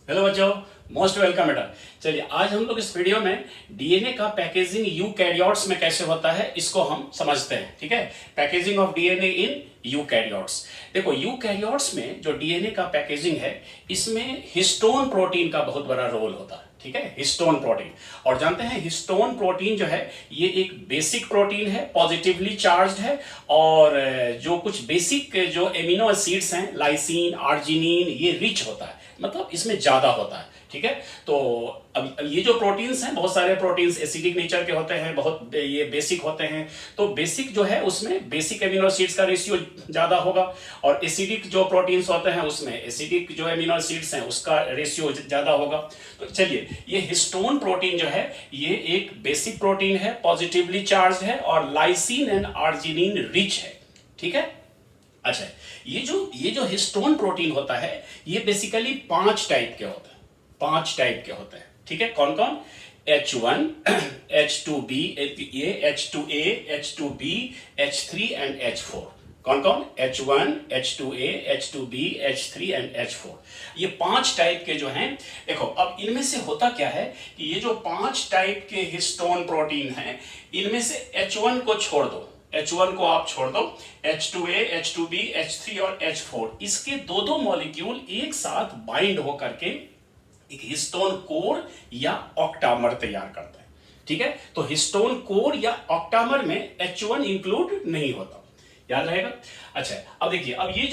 Hello बच्चों, most welcome बेटा। चलिए आज हम लोग इस वीडियो में डीएनए का पैकेजिंग यूकैरियोट्स में कैसे होता है इसको हम समझते हैं। ठीक है, packaging of DNA in eukaryotes. देखो, यूकैरियोट्स में जो डीएनए का पैकेजिंग है इसमें हिस्टोन प्रोटीन का बहुत बड़ा रोल होता है। ठीक है, हिस्टोन प्रोटीन। और जानते हैं हिस्टोन प्रोटीन जो है ये एक बेसिक प्रोटीन है, पॉजिटिवली चार्ज्ड है। और जो कुछ बेसिक जो एमिनो एसिड्स हैं, लाइसिन, आर्जिनिन, ये रिच होता है, मतलब इसमें ज्यादा होता है। ठीक है, तो अब ये जो प्रोटीन्स हैं, बहुत सारे प्रोटीन्स एसिडिक नेचर के होते हैं, बहुत ये बेसिक होते हैं। तो बेसिक जो है उसमें बेसिक एमिनो एसिड्स का रेशियो ज्यादा होगा, और एसिडिक जो प्रोटीन्स होते हैं उसमें एसिडिक जो एमिनो एसिड्स हैं उसका रेशियो ज्यादा होगा। तो चलिए, ये हिस्टोन प्रोटीन जो है ये एक बेसिक प्रोटीन है, पॉजिटिवली चार्ज है और लाइसिन एंड आर्जिनिन रिच है। ठीक है, अच्छा, ये जो हिस्टोन प्रोटीन होता है ये बेसिकली 5 टाइप के होते हैं। 5 टाइप के होते हैं। ठीक है, कौन कौन? H1, H2B, ये H2A, H2B, H3 and H4। कौन कौन? H1, H2A, H2B, H3 and H4। ये 5 टाइप के जो हैं। देखो, अब इनमें से होता क्या है कि ये जो 5 टाइप के हिस्टोन प्रोटीन हैं इनमें से H1 को छोड़ दो, H1 को आप छोड़ दो, H2A, H2B, H3 और H4 इसके दो दो मॉलिक्यूल एक साथ बाइंड होकर के एक हिस्टोन कोर या ऑक्टामर तैयार करता है। ठीक है, तो हिस्टोन कोर या ऑक्टामर में H1 इंक्लूड नहीं होता, याद रहेगा। अच्छा, अब देखिए, अब ये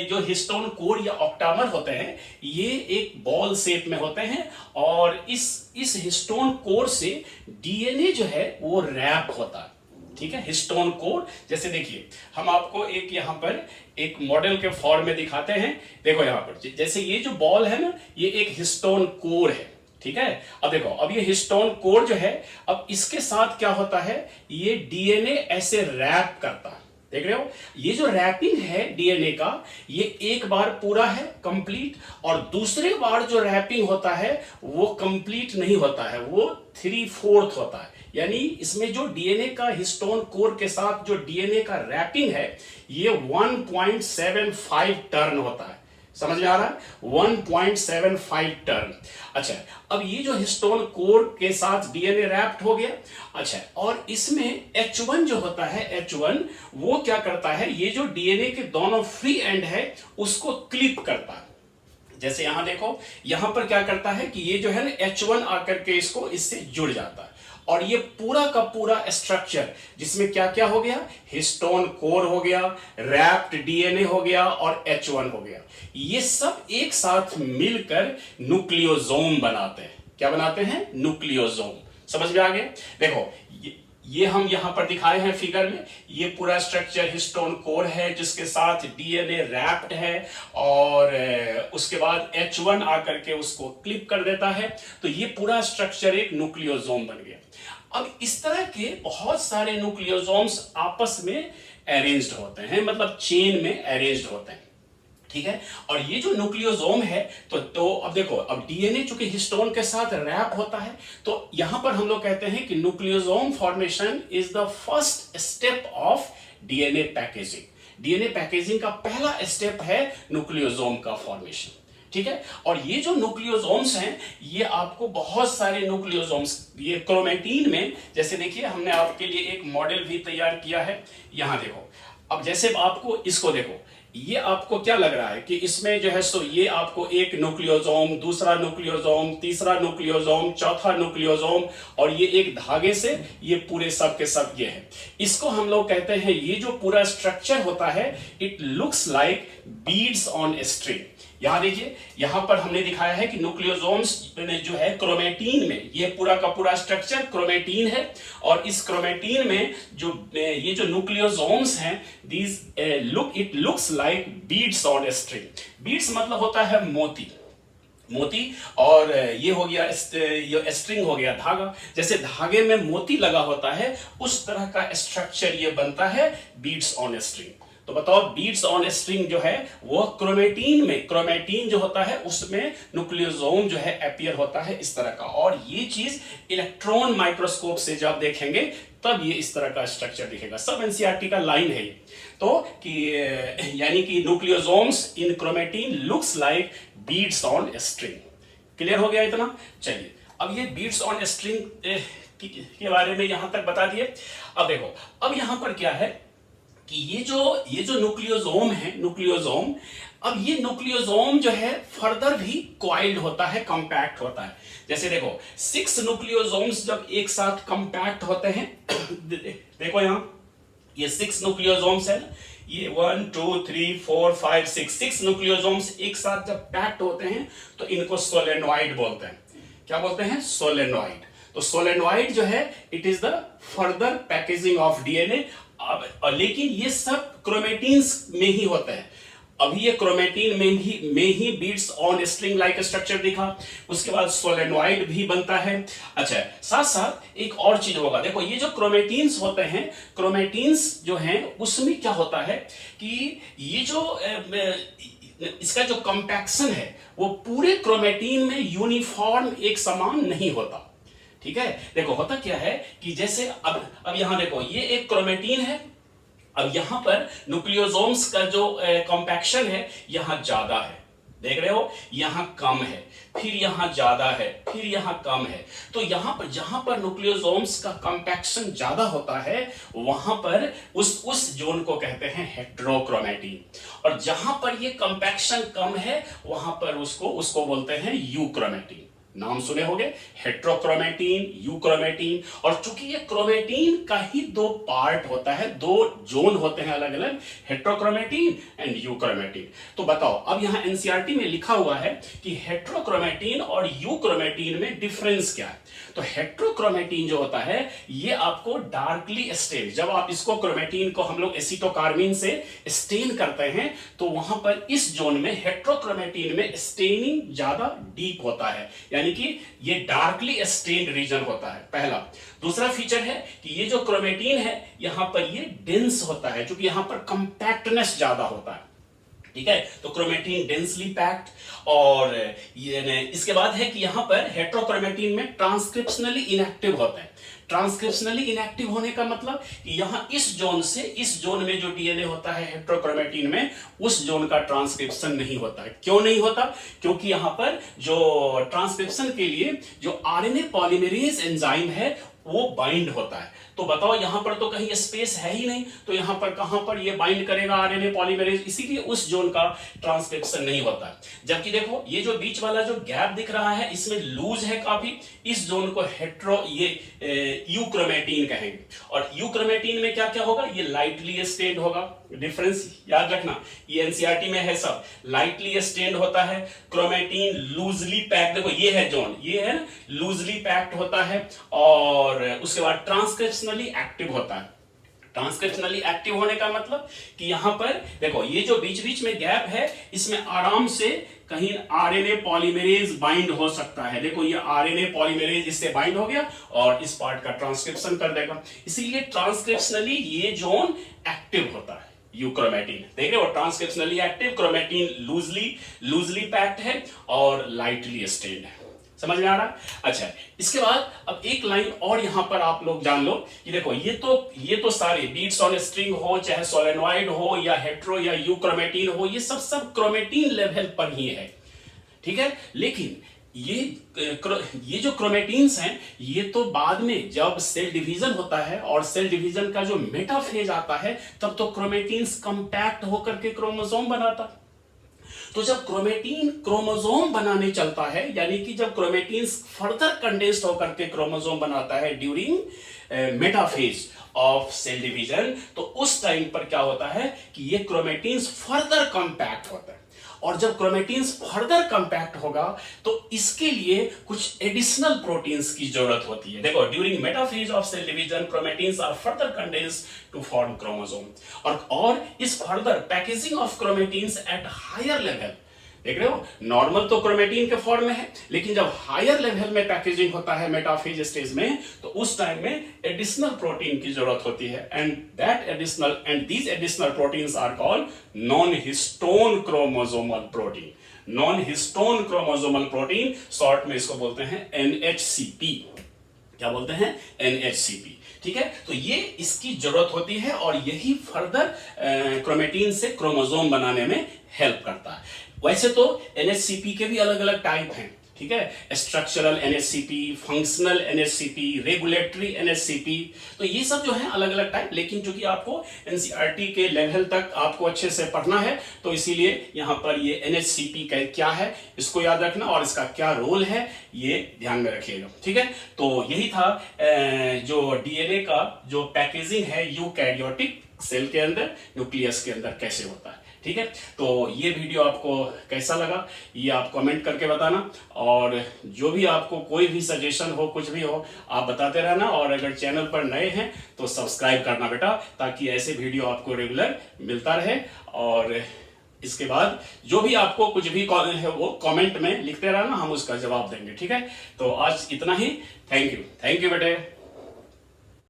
जो हिस्टोन कोर या ऑक्टामर होते हैं ये एक बॉल शेप में होते हैं, और इस हिस्टोन कोर से डीएनए जो है वो रैप होता है। ठीक है, हिस्टोन कोर। जैसे देखिए, हम आपको एक यहां पर एक मॉडल के फॉर्म में दिखाते हैं। देखो यहां पर जैसे ये जो बॉल है ना, ये एक हिस्टोन कोर है। ठीक है, अब देखो, अब ये हिस्टोन कोर जो है, अब इसके साथ क्या होता है, ये डीएनए ऐसे रैप करता है। देख रहे हो, ये जो रैपिंग है डीएनए का ये एक बार पूरा है कंप्लीट, और दूसरे बार जो रैपिंग होता है वो कंप्लीट नहीं होता है, वो 3/4 होता है। यानी इसमें जो डीएनए का हिस्टोन कोर के साथ जो डीएनए का रैपिंग है ये 1.75 टर्न होता है। समझ में आ रहा है? 1.75 टर्न। अच्छा, अब ये जो हिस्टोन कोर के साथ डीएनए रैप्ड हो गया। अच्छा, और इसमें H1 जो होता है, H1 वो क्या करता है, ये जो डीएनए के दोनों फ्री एंड है उसको क्लिप करता है। जैसे यहां देखो, यहां पर क्या करता है कि ये जो है ना H1 आकर के इसको इससे जुड़ जाता है, और ये पूरा का पूरा स्ट्रक्चर जिसमें क्या क्या हो गया, हिस्टोन कोर हो गया, रैप्ड डीएनए हो गया और H1 हो गया, ये सब एक साथ मिलकर न्यूक्लियोसोम बनाते हैं। क्या बनाते हैं? न्यूक्लियोसोम। समझ में आ गया? देखो, ये हम यहां पर दिखाए हैं फिगर में, ये पूरा स्ट्रक्चर हिस्टोन कोर है जिसके साथ डीएनए रैप्ड है, और उसके बाद H1 आकर के उसको क्लिप कर देता है, तो ये पूरा स्ट्रक्चर एक न्यूक्लियोसोम बन गया। अब इस तरह के बहुत सारे न्यूक्लियोसोम्स आपस में अरेंज्ड होते हैं, मतलब चेन में अरेंज्ड होते हैं। ठीक है, और ये जो न्यूक्लियोसोम है तो अब देखो, अब डीएनए चूंकि हिस्टोन के साथ रैप होता है, तो यहां पर हम लोग कहते हैं कि nucleosome formation is the first step of DNA packaging. DNA packaging का पहला स्टेप है न्यूक्लियोसोम का फॉर्मेशन। ठीक है, और ये जो न्यूक्लियोसोम्स हैं ये आपको बहुत सारे न्यूक्लियोसोम्स ये क्रोमेटिन में, जैसे देखिए हमने आपके लिए एक मॉडल भी तैयार किया है, यहां देखो। अब जैसे आपको इसको देखो, ये आपको क्या लग रहा है कि इसमें जो है सो ये आपको एक न्यूक्लियोसोम, दूसरा न्यूक्लियोसोम, तीसरा न्यूक्लियोसोम, चौथा न्यूक्लियोसोम, और ये एक धागे से ये पूरे सब के सब ये है। इसको हम लोग कहते हैं, ये जो पूरा स्ट्रक्चर होता है it looks like beads on string. यहां देखिए, यहां पर हमने दिखाया है कि न्यूक्लियोसोम्स जो है क्रोमेटिन में, ये पूरा का पूरा स्ट्रक्चर क्रोमेटिन है, और इस क्रोमेटिन में जो ये जो न्यूक्लियोसोम्स हैं these it looks like beads on string. Beads मतलब होता है मोती, मोती, और ये हो गया ये स्ट्रिंग हो गया धागा। जैसे धागे में मोती लगा होता है उस तरह का स्ट्रक्चर ये बनता है बीड्स ऑन स्ट्रिंग। तो बताओ, बीड्स ऑन स्ट्रिंग जो है वो क्रोमेटिन में, क्रोमेटिन जो होता है उसमें न्यूक्लियोसोम जो है अपीयर होता है इस तरह का, और ये चीज इलेक्ट्रॉन माइक्रोस्कोप से जब देखेंगे तब ये इस तरह का स्ट्रक्चर दिखेगा। सब एनसीईआरटी का लाइन है ये। तो कि यानी कि nucleosomes in chromatin looks like beads on string. Clear हो गया इतना? चलिए, अब ये बीट्स ऑन स्ट्रिंग के बारे में यहां तक बता दिए। अब देखो, अब यहां पर क्या है कि ये जो न्यूक्लियोसोम है, न्यूक्लियोसोम, अब ये न्यूक्लियोसोम जो है फर्दर भी कॉइल्ड होता है, कंपैक्ट होता है। जैसे देखो 6 न्यूक्लियोसोम्स जब एक साथ कंपैक्ट होते हैं देखो यहां ये 6 न्यूक्लियोसोम्स है, ये 1 2 3 4 5 6 न्यूक्लियोसोम्स एक साथ जब पैक्ट होते हैं तो इनको सोलेनॉइड बोलते हैं। क्या बोलते हैं? सोलेनॉइड। तो सोलेनॉइड जो है it is the further packaging of DNA. अब लेकिन ये सब क्रोमेटिन्स में ही होता है। अभी ये क्रोमेटिन में ही beads on string like structure दिखा, उसके बाद सोलेनॉइड भी बनता है। अच्छा, साथ साथ एक और चीज होगा, देखो ये जो क्रोमेटिन्स होते हैं, क्रोमेटिन्स जो हैं उसमें क्या होता है कि ये जो इसका जो कंपैक्शन है वो पूरे क्रोमेटिन में यूनिफॉर्म एक समान नहीं होता। ठीक है, देखो होता क्या है कि जैसे अब यहां देखो ये एक क्रोमेटिन है, अब यहां पर न्यूक्लियोसोम्स का जो कॉम्पैक्शन है यहां ज्यादा है, देख रहे हो, यहां कम है, फिर यहां ज्यादा है, फिर यहां कम है। तो यहां पर जहां पर न्यूक्लियोसोम्स का कॉम्पैक्शन ज्यादा होता है वहां पर उस जोन को कहते हैं हेटेरोक्रोमेटिन, और जहां पर ये कॉम्पैक्शन कम है वहां पर उसको बोलते हैं यूक्रोमेटिन। नाम सुने होंगे, हेट्रोक्रोमेटिन, यूक्रोमेटिन। और चूंकि ये क्रोमेटिन का ही 2 पार्ट होता है, 2 जोन होते हैं अलग अलग, हेट्रोक्रोमेटिन एंड यूक्रोमेटिन। तो बताओ, अब यहां एनसीईआरटी में लिखा हुआ है कि हेट्रोक्रोमेटिन और यूक्रोमेटिन में डिफरेंस क्या है। तो हेट्रोक्रोमेटिन जो होता है ये आपको डार्कली स्टेन, जब आप इसको क्रोमेटिन को हम लोग एसीटोकार्बिन से स्टेन करते हैं तो वहां पर इस जोन में हेट्रोक्रोमेटिन में स्टेनिंग ज्यादा डीप होता है, यानी कि ये डार्कली स्टेन्ड रीजन होता है, पहला। दूसरा फीचर है कि ये जो क्रोमेटिन है यहां पर ये डेंस होता है, क्योंकि यहां पर कंपैक्टनेस ज्यादा होता है। ठीक है, तो क्रोमेटिन डेंसली पैक्ड। और ये इसके बाद है कि यहां पर हेट्रोक्रोमेटिन में ट्रांसक्रिप्शनली इनएक्टिव होता है। ट्रांसक्रिप्शनली इनएक्टिव होने का मतलब कि यहां इस जोन से इस जोन में जो डीएनए होता है हेट्रोक्रोमेटिन में, उस जोन का ट्रांसक्रिप्शन नहीं होता है। क्यों नहीं होता? क्योंकि यहां पर जो ट्रांसक्रिप्शन के लिए जो आरएनए पॉलीमरेज एंजाइम है वो बाइंड होता है। तो बताओ यहां पर तो कहीं स्पेस है ही नहीं, तो यहां पर कहां पर ये बाइंड करेगा आरएनए पॉलीमरेज, इसीलिए उस जोन का ट्रांसक्रिप्शन नहीं होता है। जबकि देखो ये जो बीच वाला जो गैप दिख रहा है इसमें लूज है काफी, इस जोन को यूक्रोमेटिन कहेंगे। और यूक्रोमेटिन में क्या क्या होगा, ये लाइटली स्टेन्ड होगा। डिफरेंस याद रखना, ये एनसीईआरटी में है सब, लाइटली स्टेन्ड होता है। क्रोमेटिन लूजली पैक्ड, देखो ये है जोन, ये है लूजली पैक्ड होता है। और उसके बाद ट्रांसक्रिप्शनली एक्टिव होता है। ट्रांसक्रिप्शनली एक्टिव होने का मतलब कि यहां पर देखो ये जो बीच बीच में गैप है इसमें आराम से कहीं आरएनए पॉलीमरेज बाइंड हो सकता है। देखो ये आरएनए पॉलीमरेज इससे बाइंड हो गया और इस पार्ट का ट्रांसक्रिप्शन कर देगा, इसीलिए ट्रांसक्रिप्शनली ये जोन एक्टिव होता है। यूक्रोमेटिन देख रहे हो, transcriptionally active, chromatin loosely packed है और लाइटली स्टेन्ड है। समझ में आ रहा? अच्छा, इसके बाद अब एक लाइन और यहां पर आप लोग जान लो कि देखो ये तो सारे बीट्स ऑन स्ट्रिंग हो, चाहे सोलेनॉइड हो या हेट्रो या यूक्रोमेटिन हो, ये सब क्रोमेटिन लेवल पर ही है। ठीक है, लेकिन ये जो क्रोमेटिन्स हैं ये तो बाद में जब सेल डिवीजन होता है और सेल डिवीजन का जो मेटाफेज आता है तब तो क्रोमेटिन्स कंपैक्ट होकर के क्रोमोसोम बनाता है। तो जब क्रोमेटिन क्रोमोसोम बनाने चलता है, यानी कि जब क्रोमेटिन फर्दर कंडेंस्ड होकर के क्रोमोसोम बनाता है during metaphase of cell division, तो उस टाइम पर क्या होता है कि ये क्रोमेटिन फर्दर कंपैक्ट होता है। और जब क्रोमेटिन्स फर्दर कंपैक्ट होगा तो इसके लिए कुछ एडिशनल प्रोटीन्स की जरूरत होती है। देखो during metaphase of cell division chromatins are further condensed to form chromosome. और इस further packaging of chromatins at higher level, देख रहे हो, नॉर्मल तो क्रोमेटिन के फॉर्म में है, लेकिन जब हायर लेवल में पैकेजिंग होता है मेटाफेज स्टेज में तो उस टाइम में एडिशनल प्रोटीन की जरूरत होती है। And these additional proteins are called non histone chromosomal protein. Non histone chromosomal protein, short में इसको बोलते हैं NHCP। क्या बोलते हैं? NHCP। ठीक है, तो ये इसकी जरूरत होती है और यही फर्दर क्रोमेटिन से क्रोमोसोम बनाने में हेल्प करता है। वैसे तो NHCP के भी अलग अलग टाइप हैं, ठीक है, structural NSCP, functional NSCP, regulatory NSCP, तो ये सब जो है अलग अलग टाइप, लेकिन चूंकि आपको एनसीईआरटी के लेवल तक आपको अच्छे से पढ़ना है तो इसीलिए यहाँ पर ये एनएससीपी क्या है इसको याद रखना और इसका क्या रोल है ये ध्यान में रखिएगा। ठीक है, तो यही था जो डीएनए का जो पैकेजिंग है यूकैरियोटिक सेल के अंदर, न्यूक्लियस के अंदर कैसे होता है। ठीक है, तो ये वीडियो आपको कैसा लगा ये आप कमेंट करके बताना, और जो भी आपको कोई भी सजेशन हो, कुछ भी हो, आप बताते रहना, और अगर चैनल पर नए हैं तो सब्सक्राइब करना बेटा, ताकि ऐसे वीडियो आपको रेगुलर मिलता रहे। और इसके बाद जो भी आपको कुछ भी है वो कमेंट में लिखते रहना, हम उसका जवाब देंगे। ठीक है, तो आज इतना ही। थैंक यू बेटे।